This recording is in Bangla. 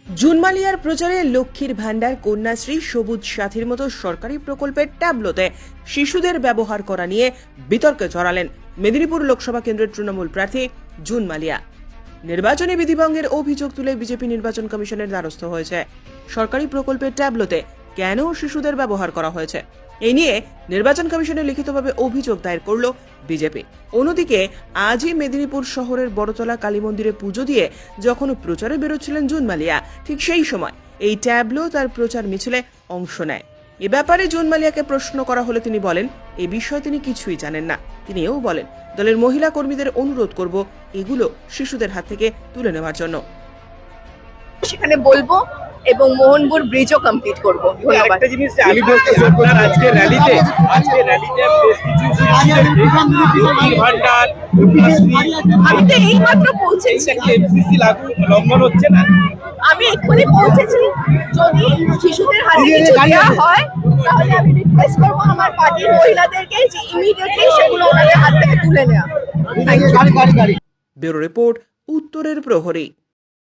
জুনমালিয়ার প্রচারে লক্ষ্মীর ভান্ডার, কন্যাশ্রী, সবুজ সাথীর মতো সরকারি প্রকল্পের ট্যাবলোতে শিশুদের ব্যবহার করা নিয়ে বিতর্কে জড়ালেন মেদিনীপুর লোকসভা কেন্দ্রের তৃণমূল প্রার্থী জুনমালিয়া। নির্বাচনী বিধিভঙ্গের অভিযোগ তুলে বিজেপি নির্বাচন কমিশনের দ্বারস্থ হয়েছে। সরকারি প্রকল্পের ট্যাবলোতে কেন শিশুদের ব্যবহার করা হয়েছে এই নিয়ে নির্বাচন কমিশনে লিখিতভাবে অভিযোগ দায়ের করল বিজেপি। অন্যদিকে আজই মেদিনীপুর শহরের বড়তলা কালী মন্দিরে পুজো দিয়ে যখন প্রচারে বেরোচ্ছিলেন জুনমালিয়া, ঠিক সেই সময় এই ট্যাবলো তার প্রচার মিছিলে অংশ নেয়। এ ব্যাপারে জুনমালিয়াকে প্রশ্ন করা হলে তিনি বলেন এ বিষয়ে তিনি কিছুই জানেন না। তিনি এও বলেন দলের মহিলা কর্মীদের অনুরোধ করব এগুলো শিশুদের হাত থেকে তুলে নেওয়ার জন্য। সেখানে বলবো এবং মোহনপুর ব্রিজও কমপ্লিট করব। ধন্যবাদ। একটা জিনিস আপনার আজকে র্যালিতে বেশ কিছু লক্ষ্মীর ভান্ডার, কন্যাশ্রী, আমি তো এইমাত্র পৌঁছেছি। এমসিসি লাগু লঙ্ঘন হচ্ছে না? আমি এক্ষুনি পৌঁছেছি। যদি শিশুদের হাতে কিছু দেওয়া হয় তাহলে আমি রিকোয়েস্ট করবো আমার পার্টির মহিলাদেরকে যে ইমিডিয়েটলি সেগুলো ওনাদের হাত থেকে তুলে নেওয়া। ব্যুরো রিপোর্ট, উত্তরের প্রহরী।